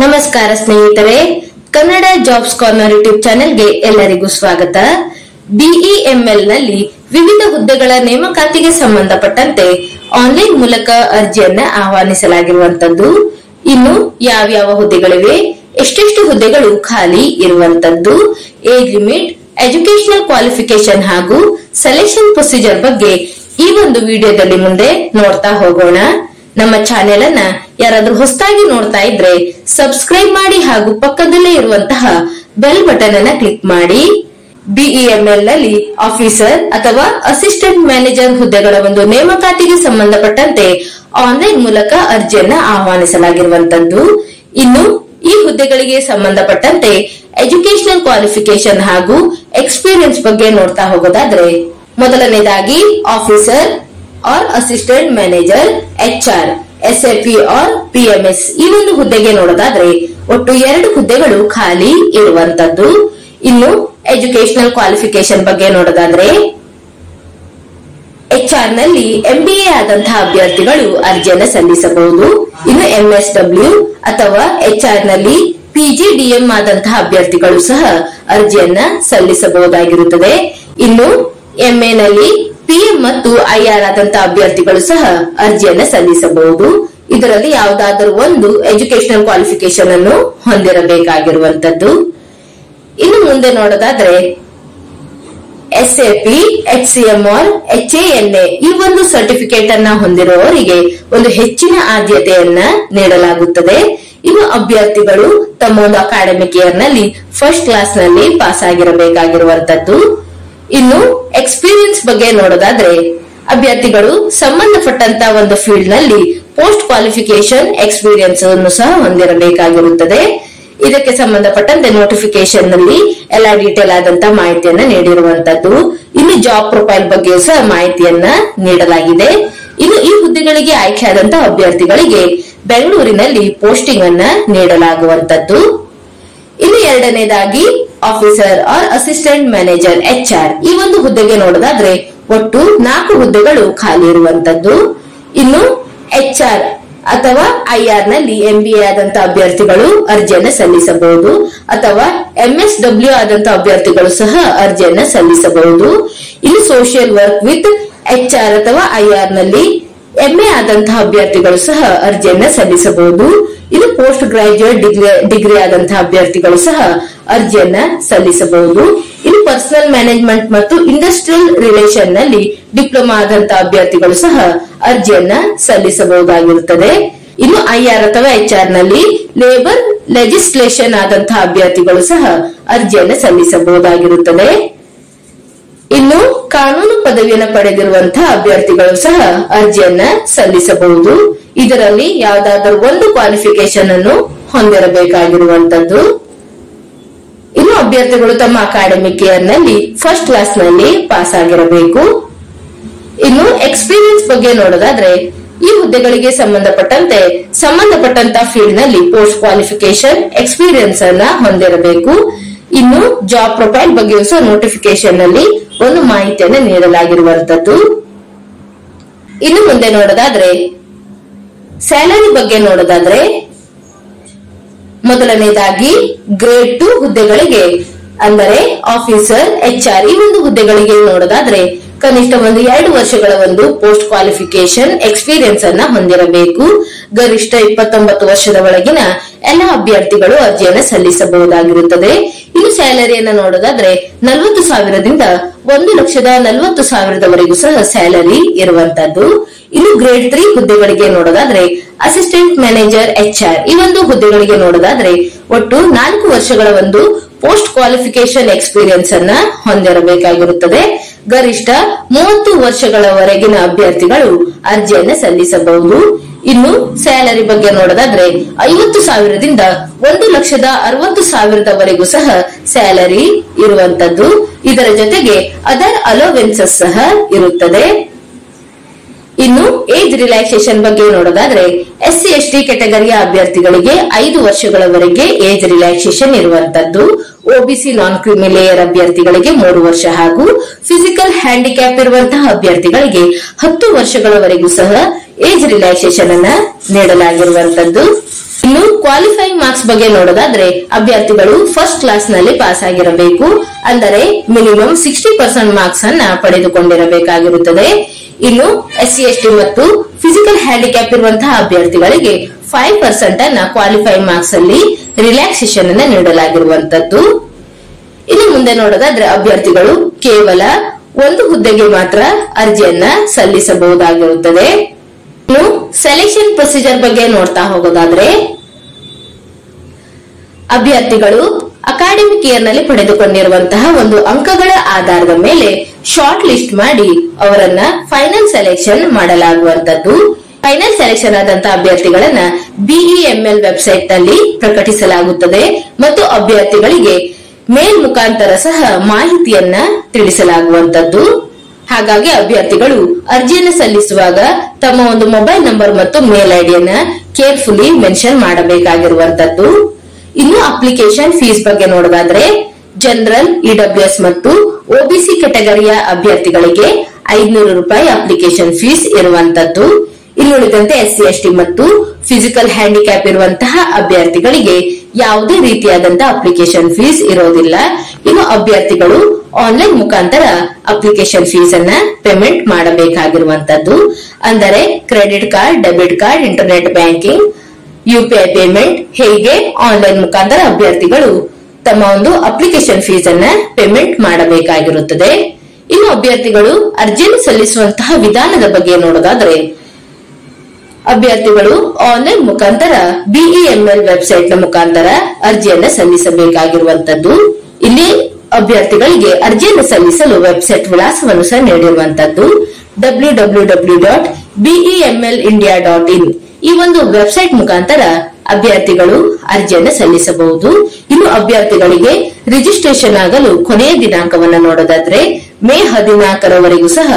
ನಮಸ್ಕಾರ ಸ್ನೇಹಿತರೆ, Kannada jobs corner YouTube ಚಾನೆಲ್ಗೆ ಎಲ್ಲರಿಗೂ ಸ್ವಾಗತ. ಬಿಇಎಂಎಲ್ ನಲ್ಲಿ ವಿವಿಧ ಹುದ್ದೆಗಳ ನೇಮಕಾತಿಗೆ ಸಂಬಂಧಪಟ್ಟಂತೆ ಆನ್ಲೈನ್ ಮೂಲಕ ಅರ್ಜಿಯನ್ನ ಆಹ್ವಾನಿಸಲಾಗಿರುವಂತದ್ದು. ಇನ್ನು ಯಾವ್ಯಾವ ಹುದ್ದೆಗಳಿವೆ, ಎಷ್ಟೆಷ್ಟು ಹುದ್ದೆಗಳು ಖಾಲಿ ಇರುವಂತದ್ದು, ಏಜ್ ಲಿಮಿಟ್, ಎಜುಕೇಶನಲ್ ಕ್ವಾಲಿಫಿಕೇಶನ್ ಹಾಗೂ ಸೆಲೆಕ್ಷನ್ ಪ್ರೊಸೀಜರ್ ಬಗ್ಗೆ ಈ ಒಂದು ವಿಡಿಯೋದಲ್ಲಿ ಮುಂದೆ ನೋಡ್ತಾ ಹೋಗೋಣ. ನಮ್ಮ ಚಾನೆಲ್ ಅನ್ನ ಯಾರಾದ್ರೂ ಹೊಸದಾಗಿ ನೋಡ್ತಾ ಇದ್ರೆ ಸಬ್ಸ್ಕ್ರೈಬ್ ಮಾಡಿ ಹಾಗೂ ಪಕ್ಕದಲ್ಲೇ ಇರುವಂತಹ ಬೆಲ್ ಬಟನ್ ಅನ್ನ ಕ್ಲಿಕ್ ಮಾಡಿ. ಬಿಇಎಂಎಲ್ ನಲ್ಲಿ ಆಫೀಸರ್ ಅಥವಾ ಅಸಿಸ್ಟೆಂಟ್ ಮ್ಯಾನೇಜರ್ ಹುದ್ದೆಗಳ ಒಂದು ನೇಮಕಾತಿಗೆ ಸಂಬಂಧಪಟ್ಟಂತೆ ಆನ್ಲೈನ್ ಮೂಲಕ ಅರ್ಜಿಯನ್ನ ಆಹ್ವಾನಿಸಲಾಗಿರುವಂತದ್ದು. ಇನ್ನು ಈ ಹುದ್ದೆಗಳಿಗೆ ಸಂಬಂಧಪಟ್ಟಂತೆ ಎಜುಕೇಶನಲ್ ಕ್ವಾಲಿಫಿಕೇಶನ್ ಹಾಗೂ ಎಕ್ಸ್ಪೀರಿಯನ್ಸ್ ಬಗ್ಗೆ ನೋಡ್ತಾ ಹೋಗೋದಾದ್ರೆ, ಮೊದಲನೇದಾಗಿ ಆಫೀಸರ್ और असिस्टेंट मैनेजर HR SAP और PMS ಈ ಒಂದು ಹುದ್ದೆಗೆ ನೋಡೋದಾದ್ರೆ ಒಟ್ಟು 2 ಹುದ್ದೆಗಳು ಖಾಲಿ ಇರುವಂತದ್ದು. ಇನ್ನು ಎಜುಕೇಶನಲ್ ಕ್ವಾಲಿಫಿಕೇಶನ್ ಬಗ್ಗೆ ನೋಡೋದಾದ್ರೆ HR ನಲ್ಲಿ MBA ಆದಂತಹ ಅಭ್ಯರ್ಥಿಗಳು ಅರ್ಜಿಯನ್ನು ಸಲ್ಲಿಸಬಹುದು. ಇನ್ನು MSW ಅಥವಾ HR ನಲ್ಲಿ PGDM ಆದಂತಹ ಅಭ್ಯರ್ಥಿಗಳು ಸಹ ಅರ್ಜಿಯನ್ನ ಸಲ್ಲಿಸಬಹುದಾಗಿರುತ್ತದೆ. ಇನ್ನು MA ನಲ್ಲಿ PM ಮತ್ತು IR ಆದಂತಹ ಅಭ್ಯರ್ಥಿಗಳು ಸಹ ಅರ್ಜಿಯನ್ನ ಸಲ್ಲಿಸಬಹುದು. ಇದರಲ್ಲಿ ಯಾವುದಾದರೂ ಒಂದು ಎಜುಕೇಶನಲ್ ಕ್ವಾಲಿಫಿಕೇಶನ್ ಅನ್ನು ಹೊಂದಿರಬೇಕಾಗಿರುವಂತದ್ದು. ಇನ್ನು ಮುಂದೆ ನೋಡೋದಾದ್ರೆ SAP HCM or HANA ಈ ಒಂದು ಸರ್ಟಿಫಿಕೇಟ್ ಅನ್ನ ಹೊಂದಿರುವವರಿಗೆ ಒಂದು ಹೆಚ್ಚಿನ ಆದ್ಯತೆಯನ್ನ ನೀಡಲಾಗುತ್ತದೆ. ಇನ್ನು ಅಭ್ಯರ್ಥಿಗಳು ತಮ್ಮ ಒಂದು ಅಕಾಡೆಮಿಕ್ ಇಯರ್ ನಲ್ಲಿ ಫಸ್ಟ್ ಕ್ಲಾಸ್ ನಲ್ಲಿ ಪಾಸ್ ಆಗಿರಬೇಕಾಗಿರುವಂತದ್ದು. ಇನ್ನು ಎಕ್ಸ್ಪೀರಿಯನ್ಸ್ ಬಗ್ಗೆ ನೋಡೋದಾದ್ರೆ ಅಭ್ಯರ್ಥಿಗಳು ಸಂಬಂಧಪಟ್ಟಂತ ಒಂದು ಫೀಲ್ಡ್ ನಲ್ಲಿ ಪೋಸ್ಟ್ ಕ್ವಾಲಿಫಿಕೇಶನ್ ಎಕ್ಸ್ಪೀರಿಯನ್ಸ್ ಅನ್ನು ಸಹ ಹೊಂದಿರಬೇಕಾಗಿರುತ್ತದೆ. ಇದಕ್ಕೆ ಸಂಬಂಧಪಟ್ಟಂತೆ ನೋಟಿಫಿಕೇಶನ್ ನಲ್ಲಿ ಎಲ್ಲಾ ಡೀಟೇಲ್ ಆದಂತ ಮಾಹಿತಿಯನ್ನ ನೀಡಿರುವಂತದ್ದು. ಇನ್ನು ಜಾಬ್ ಪ್ರೊಫೈಲ್ ಬಗ್ಗೆ ಸಹ ಮಾಹಿತಿಯನ್ನ ನೀಡಲಾಗಿದೆ. ಇನ್ನು ಈ ಹುದ್ದೆಗಳಿಗೆ ಆಯ್ಕೆಯಾದಂತಹ ಅಭ್ಯರ್ಥಿಗಳಿಗೆ ಬೆಂಗಳೂರಿನಲ್ಲಿ ಪೋಸ್ಟಿಂಗ್ ಅನ್ನ ನೀಡಲಾಗುವಂತದ್ದು. ಇನ್ನು ಎರಡನೇದಾಗಿ officer or assistant manager HR ಈ ಒಂದು ಹುದ್ದೆಗೆ ನೋಡೋದಾದ್ರೆ ಒಟ್ಟು 4 ಹುದ್ದೆಗಳು ಖಾಲಿ ಇರುವಂತದ್ದು. ಇನ್ನು HR ಅಥವಾ IR ನಲ್ಲಿ MBA ಆದಂತಹ ಅಭ್ಯರ್ಥಿಗಳು ಅರ್ಜಿಯನ್ನ ಸಲ್ಲಿಸಬಹುದು ಅಥವಾ MSW ಆದಂತಹ ಅಭ್ಯರ್ಥಿಗಳು ಸಹ ಅರ್ಜಿಯನ್ನ ಸಲ್ಲಿಸಬಹುದು. ಇನ್ನು ಸೋಷಿಯಲ್ ವರ್ಕ್ ವಿತ್ HR ಅಥವಾ IR ನಲ್ಲಿ MA ಆದಂತಹ ಅಭ್ಯರ್ಥಿಗಳು ಸಹ ಅರ್ಜಿಯನ್ನ ಸಲ್ಲಿಸಬಹುದು. ಇನ್ನು ಪೋಸ್ಟ್ ಗ್ರಾಜುಯೇಟ್ ಡಿಗ್ರಿ ಆದಂತಹ ಅಭ್ಯರ್ಥಿಗಳು ಸಹ ಅರ್ಜಿಯನ್ನ ಸಲ್ಲಿಸಬಹುದು. ಇನ್ನು ಪರ್ಸನಲ್ ಮ್ಯಾನೇಜ್ಮೆಂಟ್ ಮತ್ತು ಇಂಡಸ್ಟ್ರಿಯಲ್ ರಿಲೇಷನ್ ನಲ್ಲಿ ಡಿಪ್ಲೊಮಾ ಆದಂತಹ ಅಭ್ಯರ್ಥಿಗಳು ಸಹ ಅರ್ಜಿಯನ್ನ ಸಲ್ಲಿಸಬಹುದಾಗಿರುತ್ತದೆ. ಇನ್ನು IR ಅಥವಾ HR ನಲ್ಲಿ ಲೇಬರ್ ಲೆಜಿಸ್ಲೇಷನ್ ಆದಂತಹ ಅಭ್ಯರ್ಥಿಗಳು ಸಹ ಅರ್ಜಿಯನ್ನ ಸಲ್ಲಿಸಬಹುದಾಗಿರುತ್ತದೆ. ಇನ್ನು ಕಾನೂನು ಪದವಿಯನ್ನು ಪಡೆದಿರುವಂತಹ ಅಭ್ಯರ್ಥಿಗಳು ಸಹ ಅರ್ಜಿಯನ್ನ ಸಲ್ಲಿಸಬಹುದು. ಇದರಲ್ಲಿ ಯಾವುದಾದರೂ ಒಂದು ಕ್ವಾಲಿಫಿಕೇಶನ್ ಅನ್ನು ಹೊಂದಿರಬೇಕಾಗಿರುವಂತದ್ದು. ಇನ್ನು ಅಭ್ಯರ್ಥಿಗಳು ತಮ್ಮ ಅಕಾಡೆಮಿಕ್ ಇಯರ್ ನಲ್ಲಿ ಫಸ್ಟ್ ಕ್ಲಾಸ್ ನಲ್ಲಿ ಪಾಸ್ ಆಗಿರಬೇಕು. ಇನ್ನು ಎಕ್ಸ್ಪೀರಿಯನ್ಸ್ ಬಗ್ಗೆ ನೋಡೋದಾದ್ರೆ ಈ ಹುದ್ದೆಗಳಿಗೆ ಸಂಬಂಧಪಟ್ಟಂತ ಫೀಲ್ಡ್ ನಲ್ಲಿ ಪೋಸ್ಟ್ ಕ್ವಾಲಿಫಿಕೇಶನ್ ಎಕ್ಸ್ಪೀರಿಯನ್ಸ್ ಅನ್ನ ಹೊಂದಿರಬೇಕು. ಇನ್ನು ಜಾಬ್ ಪ್ರೊಫೈಲ್ ಬಗ್ಗೆಯೂ ಸಹ ನೋಟಿಫಿಕೇಶನ್ ನಲ್ಲಿ ಒಂದು ಮಾಹಿತಿಯನ್ನು ನೀಡಲಾಗಿರುವಂತದ್ದು. ಇನ್ನು ಮುಂದೆ ನೋಡೋದಾದ್ರೆ ಸ್ಯಾಲರಿ ಬಗ್ಗೆ ನೋಡೋದಾದ್ರೆ ಮೊದಲನೇದಾಗಿ ಗ್ರೇಡ್ 2 ಹುದ್ದೆಗಳಿಗೆ ಅಂದರೆ ಆಫೀಸರ್ HR ಈ ಒಂದು ಹುದ್ದೆಗಳಿಗೆ ನೋಡೋದಾದ್ರೆ ಕನಿಷ್ಠ 2 ವರ್ಷಗಳ ಒಂದು ಪೋಸ್ಟ್ ಕ್ವಾಲಿಫಿಕೇಶನ್ ಎಕ್ಸ್ಪೀರಿಯನ್ಸ್ ಅನ್ನ ಹೊಂದಿರಬೇಕು. ಗರಿಷ್ಠ 29 ವರ್ಷದ ಒಳಗಿನ ಎಲ್ಲ ಅಭ್ಯರ್ಥಿಗಳು ಅರ್ಜಿಯನ್ನು ಸಲ್ಲಿಸಬಹುದಾಗಿರುತ್ತದೆ. ಇನ್ನು ಸ್ಯಾಲರಿಯನ್ನ ನೋಡೋದಾದ್ರೆ 40,000ದಿಂದ 1,40,000ವರೆಗೂ ಸಹ ಸ್ಯಾಲರಿ ಇರುವಂತದ್ದು. ಇನ್ನು ಗ್ರೇಡ್ 3 ಹುದ್ದೆಗಳಿಗೆ ನೋಡೋದಾದ್ರೆ ಅಸಿಸ್ಟೆಂಟ್ ಮ್ಯಾನೇಜರ್ HR ಈ ಒಂದು ಹುದ್ದೆಗಳಿಗೆ ನೋಡೋದಾದ್ರೆ ಒಟ್ಟು 4 ವರ್ಷಗಳ ಒಂದು ಪೋಸ್ಟ್ ಕ್ವಾಲಿಫಿಕೇಶನ್ ಎಕ್ಸ್ಪೀರಿಯನ್ಸ್ ಅನ್ನ ಹೊಂದಿರಬೇಕಾಗಿರುತ್ತದೆ. ಗರಿಷ್ಠ 30 ವರ್ಷಗಳವರೆಗಿನ ಅಭ್ಯರ್ಥಿಗಳು ಅರ್ಜಿಯನ್ನ ಸಲ್ಲಿಸಬಹುದು. ಇನ್ನು ಸ್ಯಾಲರಿ ಬಗ್ಗೆ ನೋಡೋದಾದ್ರೆ 50,000ದಿಂದ 1,60,000ವರೆಗೂ ಸಹ ಸ್ಯಾಲರಿ ಇರುವಂತದ್ದು. ಇದರ ಜೊತೆಗೆ ಅದರ್ ಅಲೋವೆನ್ಸಸ್ ಸಹ ಇರುತ್ತದೆ. ಇನ್ನು ಏಜ್ ರಿಲ್ಯಾಕ್ಸೇಷನ್ ಬಗ್ಗೆ ನೋಡೋದಾದ್ರೆ SC/ST ಕೆಟಗರಿಯ ಅಭ್ಯರ್ಥಿಗಳಿಗೆ 5 ವರ್ಷಗಳವರೆಗೆ ಏಜ್ ರಿಲ್ಯಾಕ್ಸೇಷನ್ ಇರುವಂತದ್ದು. OBC ನಾನ್ ಕ್ರಿಮಿ ಲೇಯರ್ ಅಭ್ಯರ್ಥಿಗಳಿಗೆ 3 ವರ್ಷ ಹಾಗೂ ಫಿಸಿಕಲ್ ಹ್ಯಾಂಡಿಕ್ಯಾಪ್ ಇರುವಂತಹ ಅಭ್ಯರ್ಥಿಗಳಿಗೆ 10 ವರ್ಷಗಳವರೆಗೂ ಸಹ ಏಜ್ ರಿಲ್ಯಾಕ್ಸೇಷನ್ ಅನ್ನ ನೀಡಲಾಗಿರುವಂತದ್ದು. ಇನ್ನು ಕ್ವಾಲಿಫೈಯಿಂಗ್ ಮಾರ್ಕ್ಸ್ ಬಗ್ಗೆ ನೋಡೋದಾದ್ರೆ ಅಭ್ಯರ್ಥಿಗಳು ಫಸ್ಟ್ ಕ್ಲಾಸ್ ನಲ್ಲಿ ಪಾಸ್ ಆಗಿರಬೇಕು, ಅಂದರೆ ಮಿನಿಮಮ್ 60% ಮಾರ್ಕ್ಸ್ ಅನ್ನ ಪಡೆದುಕೊಂಡಿರಬೇಕಾಗಿರುತ್ತದೆ. ಇನ್ನು SC ST ಮತ್ತು ಫಿಸಿಕಲ್ ಹ್ಯಾಂಡಿಕ್ಯಾಪ್ ಇರುವಂತಹ ಅಭ್ಯರ್ಥಿಗಳಿಗೆ 5% ಅನ್ನ ಕ್ವಾಲಿಫೈಯಿಂಗ್ ಮಾರ್ಕ್ಸ್ ಅಲ್ಲಿ ರಿಲ್ಯಾಕ್ಸೇಷನ್ ಅನ್ನ ನೀಡಲಾಗಿರುವಂತದ್ದು. ಇನ್ನು ಮುಂದೆ ನೋಡೋದಾದ್ರೆ ಅಭ್ಯರ್ಥಿಗಳು ಕೇವಲ ಒಂದು ಹುದ್ದೆಗೆ ಮಾತ್ರ ಅರ್ಜಿಯನ್ನ ಸಲ್ಲಿಸಬಹುದಾಗಿರುತ್ತದೆ. ಇನ್ನು ಸೆಲೆಕ್ಷನ್ ಪ್ರೊಸೀಜರ್ ಬಗ್ಗೆ ನೋಡ್ತಾ ಹೋಗೋದಾದ್ರೆ ಅಭ್ಯರ್ಥಿಗಳು ಅಕಾಡೆಮಿಕ್ ಇಯರ್ ನಲ್ಲಿ ಪಡೆದುಕೊಂಡಿರುವಂತಹ ಒಂದು ಅಂಕಗಳ ಆಧಾರದ ಮೇಲೆ ಶಾರ್ಟ್ ಲಿಸ್ಟ್ ಮಾಡಿ ಅವರನ್ನ ಫೈನಲ್ ಸೆಲೆಕ್ಷನ್ ಮಾಡಲಾಗುವಂತದ್ದು. ಫೈನಲ್ ಸೆಲೆಕ್ಷನ್ ಆದಂತಹ ಅಭ್ಯರ್ಥಿಗಳನ್ನ BEML ವೆಬ್ಸೈಟ್ ನಲ್ಲಿ ಪ್ರಕಟಿಸಲಾಗುತ್ತದೆ ಮತ್ತು ಅಭ್ಯರ್ಥಿಗಳಿಗೆ ಮೇಲ್ ಮುಖಾಂತರ ಸಹ ಮಾಹಿತಿಯನ್ನ ತಿಳಿಸಲಾಗುವಂತದ್ದು. ಹಾಗಾಗಿ ಅಭ್ಯರ್ಥಿಗಳು ಅರ್ಜಿಯನ್ನು ಸಲ್ಲಿಸುವಾಗ ತಮ್ಮ ಒಂದು ಮೊಬೈಲ್ ನಂಬರ್ ಮತ್ತು ಮೇಲ್ ಐಡಿಯನ್ನ ಕೇರ್ಫುಲಿ ಮೆನ್ಷನ್ ಮಾಡಬೇಕಾಗಿರುವಂತದ್ದು. ಇನ್ನು ಅಪ್ಲಿಕೇಶನ್ ಫೀಸ್ ಬಗ್ಗೆ ನೋಡೋದಾದ್ರೆ ಜನರಲ್, EWS ಮತ್ತು OBC ಕೆಟಗರಿಯ ಅಭ್ಯರ್ಥಿಗಳಿಗೆ 500 ರೂಪಾಯಿ ಅಪ್ಲಿಕೇಶನ್ ಫೀಸ್ ಇರುವಂತದ್ದು. ಇನ್ನುಳಿದಂತೆ SC ST ಮತ್ತು ಫಿಸಿಕಲ್ ಹ್ಯಾಂಡಿಕ್ಯಾಪ್ ಇರುವಂತಹ ಅಭ್ಯರ್ಥಿಗಳಿಗೆ ಯಾವುದೇ ರೀತಿಯಾದಂತಹ ಅಪ್ಲಿಕೇಶನ್ ಫೀಸ್ ಇರೋದಿಲ್ಲ. ಇನ್ನು ಅಭ್ಯರ್ಥಿಗಳು ಆನ್ಲೈನ್ ಮುಖಾಂತರ ಅಪ್ಲಿಕೇಶನ್ ಫೀಸ್ ಅನ್ನ ಪೇಮೆಂಟ್ ಮಾಡಬೇಕಾಗಿರುವಂತದ್ದು. ಅಂದರೆ credit card, debit card, internet banking, UPI payment ಹೀಗೆ ಆನ್ಲೈನ್ ಮುಖಾಂತರ ಅಭ್ಯರ್ಥಿಗಳು ತಮ್ಮ ಒಂದು ಅಪ್ಲಿಕೇಶನ್ ಫೀಸ್ ಅನ್ನ ಪೇಮೆಂಟ್ ಮಾಡಬೇಕಾಗಿರುತ್ತದೆ. ಇನ್ನು ಅಭ್ಯರ್ಥಿಗಳು ಅರ್ಜಿಯನ್ನು ಸಲ್ಲಿಸುವಂತಹ ವಿಧಾನದ ಬಗ್ಗೆ ನೋಡೋದಾದ್ರೆ ಅಭ್ಯರ್ಥಿಗಳು ಆನ್ಲೈನ್ ಮುಖಾಂತರ BEML ವೆಬ್ಸೈಟ್ ನ ಮುಖಾಂತರ ಅರ್ಜಿಯನ್ನ ಸಲ್ಲಿಸಬೇಕಾಗಿರುವಂತದ್ದು. ಇಲ್ಲಿ ಅಭ್ಯರ್ಥಿಗಳಿಗೆ ಅರ್ಜಿಯನ್ನು ಸಲ್ಲಿಸಲು ವೆಬ್ಸೈಟ್ ವಿಳಾಸವನ್ನು ಸಹ ನೀಡಿರುವಂತದ್ದು www.bemlindia.in. ಈ ಒಂದು ವೆಬ್ಸೈಟ್ ಮುಖಾಂತರ ಅಭ್ಯರ್ಥಿಗಳು ಅರ್ಜಿಯನ್ನು ಸಲ್ಲಿಸಬಹುದು. ಇನ್ನು ಅಭ್ಯರ್ಥಿಗಳಿಗೆ ರಿಜಿಸ್ಟ್ರೇಷನ್ ಆಗಲು ಕೊನೆಯ ದಿನಾಂಕವನ್ನು ನೋಡೋದಾದ್ರೆ ಮೇ 14ರವರೆಗೂ ಸಹ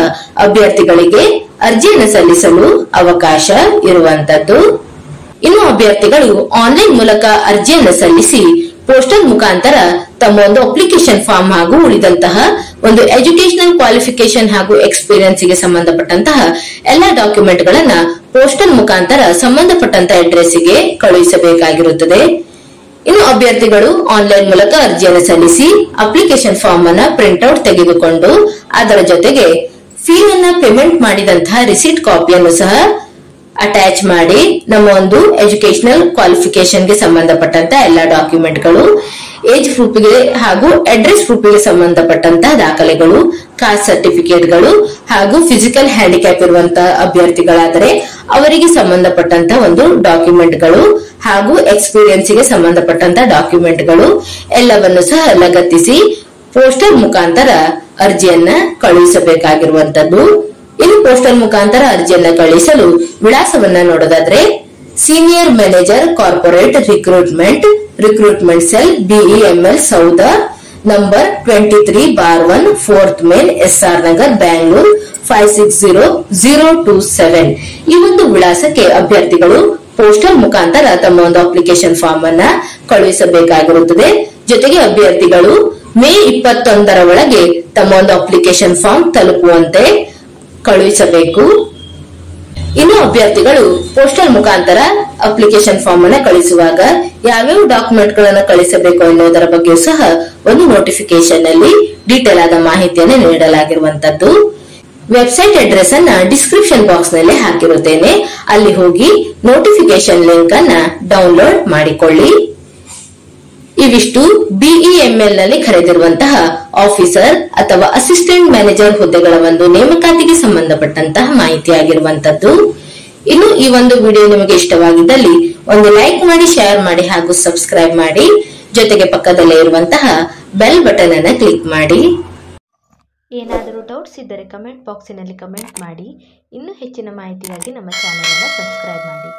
ಅಭ್ಯರ್ಥಿಗಳಿಗೆ ಅರ್ಜಿಯನ್ನು ಸಲ್ಲಿಸಲು ಅವಕಾಶ ಇರುವಂತದ್ದು. ಇನ್ನು ಅಭ್ಯರ್ಥಿಗಳು ಆನ್ಲೈನ್ ಮೂಲಕ ಅರ್ಜಿಯನ್ನು ಸಲ್ಲಿಸಿ ಪೋಸ್ಟಲ್ ಮುಖಾಂತರ ತಮ್ಮ ಒಂದು ಅಪ್ಲಿಕೇಶನ್ ಫಾರ್ಮ್ ಹಾಗೂ ಉಳಿದಂತಹ ಒಂದು ಎಜುಕೇಶನಲ್ ಕ್ವಾಲಿಫಿಕೇಶನ್ ಹಾಗೂ ಎಕ್ಸ್ಪೀರಿಯನ್ಸ್ ಗೆ ಸಂಬಂಧಪಟ್ಟಂತಹ ಎಲ್ಲಾ ಡಾಕ್ಯುಮೆಂಟ್ ಗಳನ್ನ ಪೋಸ್ಟಲ್ ಮುಖಾಂತರ ಸಂಬಂಧಪಟ್ಟಂತಹ ಅಡ್ರೆಸ್ ಗೆ ಕಳುಹಿಸಬೇಕಾಗಿರುತ್ತದೆ. ಇನ್ನು ಅಭ್ಯರ್ಥಿಗಳು ಆನ್ಲೈನ್ ಮೂಲಕ ಅರ್ಜಿಯನ್ನು ಸಲ್ಲಿಸಿ ಅಪ್ಲಿಕೇಶನ್ ಫಾರ್ಮ್ ಅನ್ನ ಪ್ರಿಂಟ್ಔಟ್ ತೆಗೆದುಕೊಂಡು ಅದರ ಜೊತೆಗೆ ಫೀ ಅನ್ನ ಪೇಮೆಂಟ್ ಮಾಡಿದಂತಹ ರಿಸಿಟ್ ಕಾಪಿಯನ್ನು ಸಹ ಅಟ್ಯಾಚ್ ಮಾಡಿ ನಮ್ಮ ಒಂದು ಎಜುಕೇಶನಲ್ ಕ್ವಾಲಿಫಿಕೇಶನ್ ಗೆ ಸಂಬಂಧಪಟ್ಟಂತ ಎಲ್ಲಾ ಡಾಕ್ಯುಮೆಂಟ್ಗಳು, ಏಜ್ ಪ್ರೂಫ್ ಗೆ ಹಾಗೂ ಅಡ್ರೆಸ್ ಪ್ರೂಫ್ ಗೆ ಸಂಬಂಧಪಟ್ಟಂತಹ ದಾಖಲೆಗಳು, ಕಾಸ್ಟ್ ಸರ್ಟಿಫಿಕೇಟ್ಗಳು ಹಾಗೂ ಫಿಸಿಕಲ್ ಹ್ಯಾಂಡಿಕ್ಯಾಪ್ ಇರುವಂತಹ ಅಭ್ಯರ್ಥಿಗಳಾದರೆ ಅವರಿಗೆ ಸಂಬಂಧಪಟ್ಟಂತ ಒಂದು ಡಾಕ್ಯುಮೆಂಟ್ಗಳು ಹಾಗೂ ಎಕ್ಸ್ಪೀರಿಯನ್ಸ್ ಗೆ ಸಂಬಂಧಪಟ್ಟಂತ ಡಾಕ್ಯುಮೆಂಟ್ಗಳು ಎಲ್ಲವನ್ನು ಸಹ ಲಗತ್ತಿಸಿ ಪೋಸ್ಟಲ್ ಮುಖಾಂತರ ಅರ್ಜಿಯನ್ನ ಕಳುಹಿಸಬೇಕಾಗಿರುವಂತದ್ದು. ಇನ್ನು ಪೋಸ್ಟಲ್ ಮುಖಾಂತರ ಅರ್ಜಿಯನ್ನ ಕಳುಹಿಸಲು ವಿಳಾಸವನ್ನ ನೋಡೋದಾದ್ರೆ senior manager corporate recruitment cell BEML ಸೌಧ number 23/1 4th main SR Nagar Bangalore 560027. ಈ ಒಂದು ವಿಳಾಸಕ್ಕೆ ಅಭ್ಯರ್ಥಿಗಳು ಪೋಸ್ಟಲ್ ಮುಖಾಂತರ ತಮ್ಮ ಒಂದು ಅಪ್ಲಿಕೇಶನ್ ಫಾರ್ಮ್ ಅನ್ನ ಕಳುಹಿಸಬೇಕಾಗಿರುತ್ತದೆ. ಜೊತೆಗೆ ಅಭ್ಯರ್ಥಿಗಳು ಮೇ 21ರ ಒಳಗೆ ತಮ್ಮ ಒಂದು ಅಪ್ಲಿಕೇಶನ್ ಫಾರ್ಮ್ ತಲುಪುವಂತೆ ಕಳುಹಿಸಬೇಕು. ಇನ್ನು ಅಭ್ಯರ್ಥಿಗಳು ಪೋಸ್ಟಲ್ ಮುಖಾಂತರ ಅಪ್ಲಿಕೇಶನ್ ಫಾರ್ಮ್ ಅನ್ನ ಕಳಿಸುವಾಗ ಯಾವ್ಯಾವ ಡಾಕ್ಯುಮೆಂಟ್ ಗಳನ್ನ ಕಳಿಸಬೇಕು ಎನ್ನುವುದರ ಬಗ್ಗೆ ಸಹ ಒಂದು ನೋಟಿಫಿಕೇಶನ್ ನಲ್ಲಿ ಡೀಟೇಲ್ ಆದ ಮಾಹಿತಿಯನ್ನು ನೀಡಲಾಗಿರುವಂತದ್ದು. ವೆಬ್ಸೈಟ್ ಅಡ್ರೆಸ್ ಅನ್ನ ಡಿಸ್ಕ್ರಿಪ್ಷನ್ ಬಾಕ್ಸ್ ನಲ್ಲಿ ಹಾಕಿರುತ್ತೇನೆ, ಅಲ್ಲಿ ಹೋಗಿ ನೋಟಿಫಿಕೇಶನ್ ಲಿಂಕ್ ಅನ್ನ ಡೌನ್ಲೋಡ್ ಮಾಡಿಕೊಳ್ಳಿ. ಇವಿಷ್ಟು BEML ನಲ್ಲಿ ಕರೆದಿರುವಂತಹ ಆಫೀಸರ್ ಅಥವಾ ಅಸಿಸ್ಟೆಂಟ್ ಮ್ಯಾನೇಜರ್ ಹುದ್ದೆಗಳ ಒಂದು ನೇಮಕಾತಿಗೆ ಸಂಬಂಧಪಟ್ಟಂತಹ ಮಾಹಿತಿಯಾಗಿರುವಂತದ್ದು. ಇನ್ನು ಈ ಒಂದು ವಿಡಿಯೋ ನಿಮಗೆ ಇಷ್ಟವಾಗಿದ್ದಲ್ಲಿ ಒಂದು ಲೈಕ್ ಮಾಡಿ, ಶೇರ್ ಮಾಡಿ ಹಾಗೂ ಸಬ್ಸ್ಕ್ರೈಬ್ ಮಾಡಿ. ಜೊತೆಗೆ ಪಕ್ಕದಲ್ಲೇ ಇರುವಂತಹ ಬೆಲ್ ಬಟನ್ ಅನ್ನು ಕ್ಲಿಕ್ ಮಾಡಿ. ಏನಾದರೂ ಡೌಟ್ಸ್ ಇದ್ದರೆ ಕಮೆಂಟ್ ಬಾಕ್ಸಿನಲ್ಲಿ ಕಮೆಂಟ್ ಮಾಡಿ. ಇನ್ನೂ ಹೆಚ್ಚಿನ ಮಾಹಿತಿಗಾಗಿ ನಮ್ಮ ಚಾನೆಲ್ ಅನ್ನು ಸಬ್ಸ್ಕ್ರೈಬ್ ಮಾಡಿ.